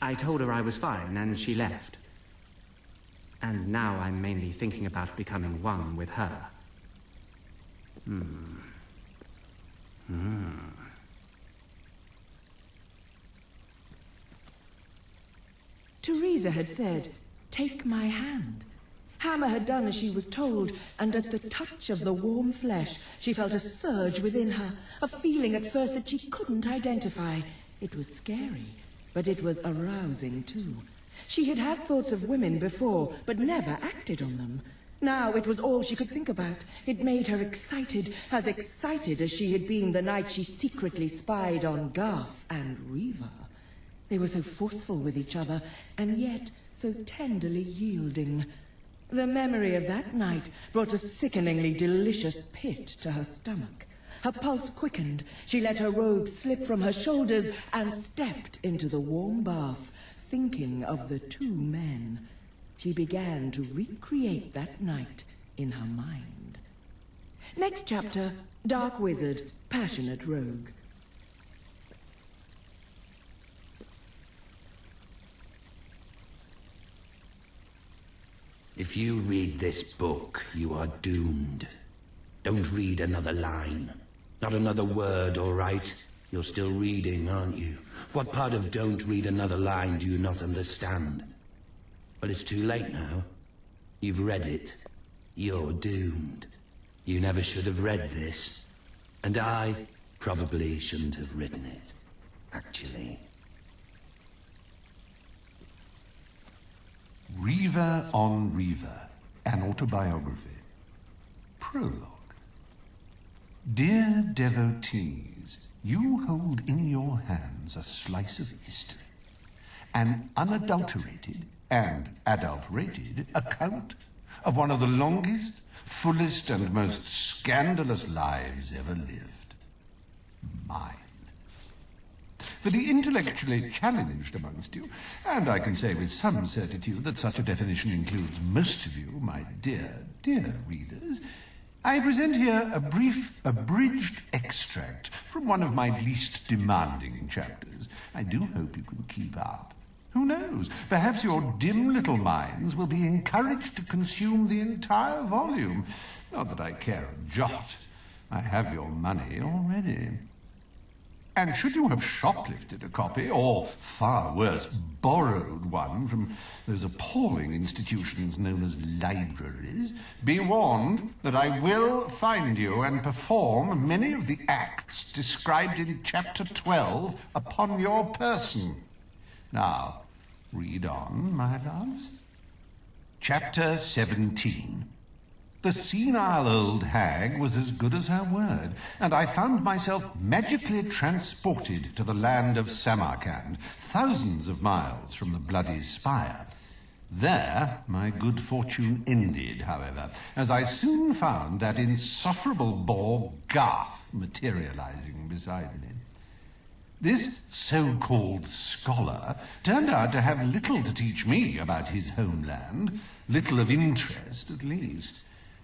I told her I was fine, and she left. And now I'm mainly thinking about becoming one with her. Teresa had said, "Take my hand." Hammer had done as she was told, and at the touch of the warm flesh, she felt a surge within her, a feeling at first that she couldn't identify. It was scary, but it was arousing too. She had had thoughts of women before, but never acted on them. Now it was all she could think about. It made her excited as she had been the night she secretly spied on Garth and Reva. They were so forceful with each other, and yet so tenderly yielding. The memory of that night brought a sickeningly delicious pit to her stomach. Her pulse quickened. She let her robe slip from her shoulders and stepped into the warm bath, thinking of the two men. She began to recreate that night in her mind. Next chapter, Dark Wizard, Passionate Rogue. If you read this book, you are doomed. Don't read another line. Not another word, all right? You're still reading, aren't you? What part of don't read another line do you not understand? Well, it's too late now. You've read it. You're doomed. You never should have read this. And I probably shouldn't have written it, actually. Reva on Reva, an autobiography. Prologue. Dear devotees, you hold in your hands a slice of history, an unadulterated and adulterated account of one of the longest, fullest, and most scandalous lives ever lived. Mine. For the intellectually challenged amongst you, and I can say with some certitude that such a definition includes most of you, my dear, dear readers, I present here a brief, abridged extract from one of my least demanding chapters. I do hope you can keep up. Who knows? Perhaps your dim little minds will be encouraged to consume the entire volume. Not that I care a jot. I have your money already. And should you have shoplifted a copy, or, far worse, borrowed one from those appalling institutions known as libraries, be warned that I will find you and perform many of the acts described in Chapter 12 upon your person. Now, read on, my loves. Chapter 17. The senile old hag was as good as her word, and I found myself magically transported to the land of Samarkand, thousands of miles from the bloody spire. There my good fortune ended, however, as I soon found that insufferable bore Garth materializing beside me. This so-called scholar turned out to have little to teach me about his homeland, little of interest at least.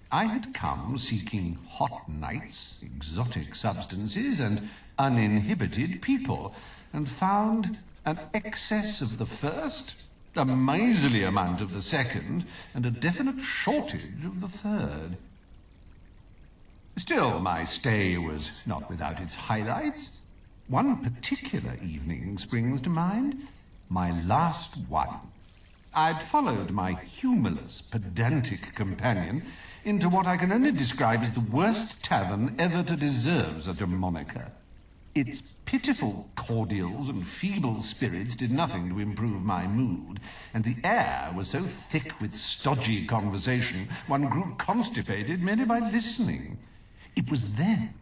I had come seeking hot nights, exotic substances, and uninhibited people, and found an excess of the first, a miserly amount of the second, and a definite shortage of the third. Still, my stay was not without its highlights. One particular evening springs to mind, my last one. I'd followed my humorless, pedantic companion into what I can only describe as the worst tavern ever to deserve such a moniker. Its pitiful cordials and feeble spirits did nothing to improve my mood, and the air was so thick with stodgy conversation one grew constipated merely by listening. It was then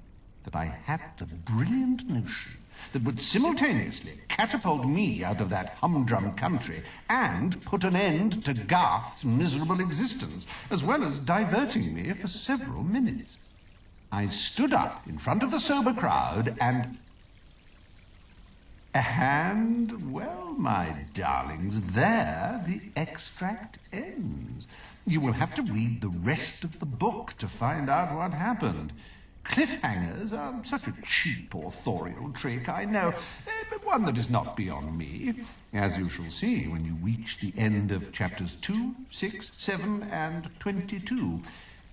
that I had the brilliant notion that would simultaneously catapult me out of that humdrum country and put an end to Garth's miserable existence, as well as diverting me for several minutes. I stood up in front of the sober crowd and, well, my darlings, there the extract ends. You will have to read the rest of the book to find out what happened. Cliffhangers are such a cheap authorial trick, I know. but one that is not beyond me, as you shall see when you reach the end of chapters 2, 6, 7, and 22.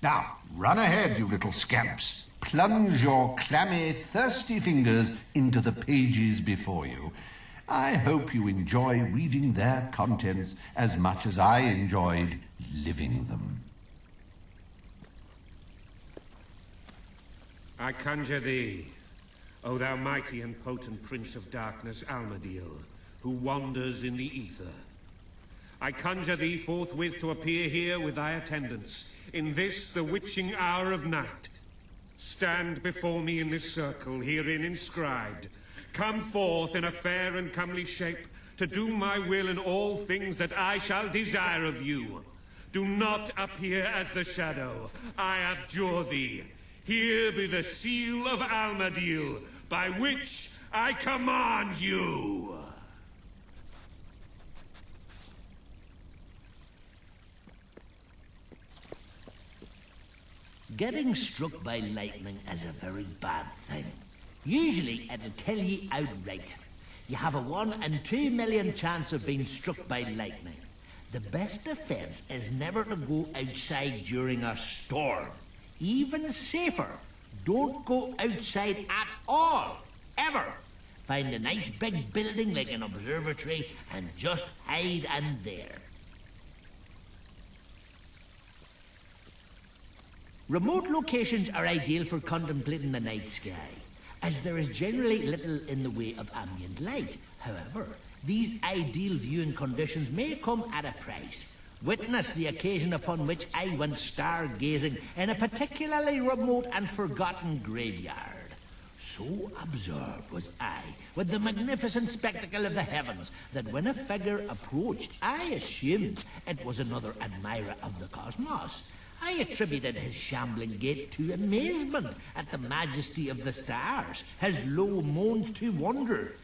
Now, run ahead, you little scamps. Plunge your clammy, thirsty fingers into the pages before you. I hope you enjoy reading their contents as much as I enjoyed living them. I conjure thee, O thou mighty and potent Prince of Darkness, Almadiel, who wanders in the ether. I conjure thee forthwith to appear here with thy attendants, in this the witching hour of night. Stand before me in this circle, herein inscribed. Come forth in a fair and comely shape, to do my will in all things that I shall desire of you. Do not appear as the shadow, I abjure thee. Here be the seal of Almadiel, by which I command you. Getting struck by lightning is a very bad thing. Usually it'll kill you outright. You have a 1 in 2 million chance of being struck by lightning. The best defense is never to go outside during a storm. Even safer, don't go outside at all, ever. Find a nice big building like an observatory and just hide in there. Remote locations are ideal for contemplating the night sky, as there is generally little in the way of ambient light. However, these ideal viewing conditions may come at a price. Witness the occasion upon which I went stargazing in a particularly remote and forgotten graveyard. So absorbed was I with the magnificent spectacle of the heavens that when a figure approached, I assumed it was another admirer of the cosmos. I attributed his shambling gait to amazement at the majesty of the stars, his low moans to wonder.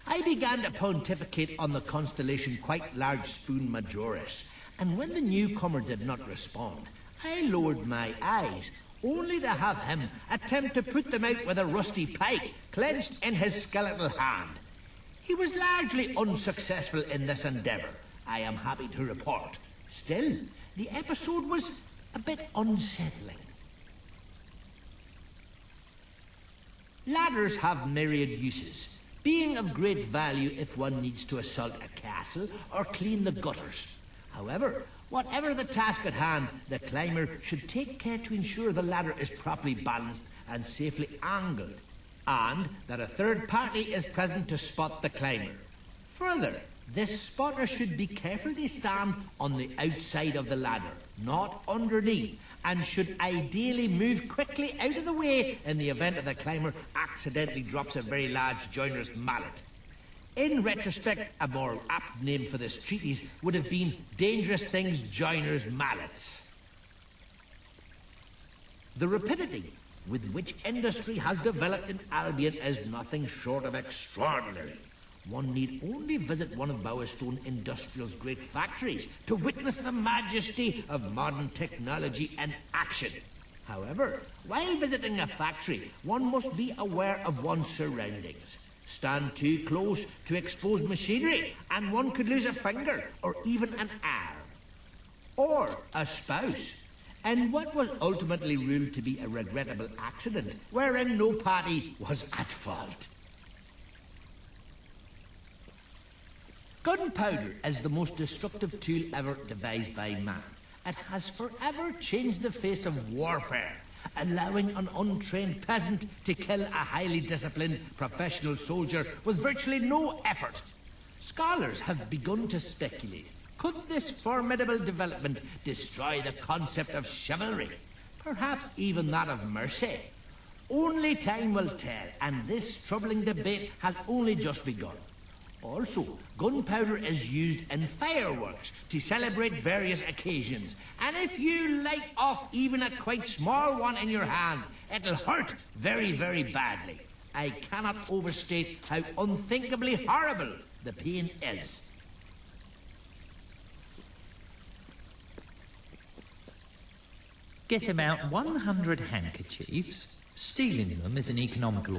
I began to pontificate on the constellation Quite Large Spoon Majoris, and when the newcomer did not respond, I lowered my eyes, only to have him attempt to put them out with a rusty pike clenched in his skeletal hand. He was largely unsuccessful in this endeavour, I am happy to report. Still, the episode was a bit unsettling. Ladders have myriad uses, being of great value if one needs to assault a castle or clean the gutters. However, whatever the task at hand, the climber should take care to ensure the ladder is properly balanced and safely angled, and that a third party is present to spot the climber. Further, this spotter should be careful to stand on the outside of the ladder, not underneath, and should ideally move quickly out of the way in the event that the climber accidentally drops a very large joiner's mallet. In retrospect, a more apt name for this treatise would have been Dangerous Things Joiner's Mallets. The rapidity with which industry has developed in Albion is nothing short of extraordinary. One need only visit one of Bowerstone Industrial's great factories to witness the majesty of modern technology in action. However, while visiting a factory, one must be aware of one's surroundings. Stand too close to exposed machinery, and one could lose a finger or even an arm. Or a spouse, in what was ultimately ruled to be a regrettable accident wherein no party was at fault. Gunpowder is the most destructive tool ever devised by man. It has forever changed the face of warfare, allowing an untrained peasant to kill a highly disciplined professional soldier with virtually no effort. Scholars have begun to speculate, could this formidable development destroy the concept of chivalry, perhaps even that of mercy? Only time will tell, and this troubling debate has only just begun. Also, gunpowder is used in fireworks to celebrate various occasions, and if you light off even a quite small one in your hand, it'll hurt very, very badly. I cannot overstate how unthinkably horrible the pain is. Get about 100 handkerchiefs. Stealing them is an economical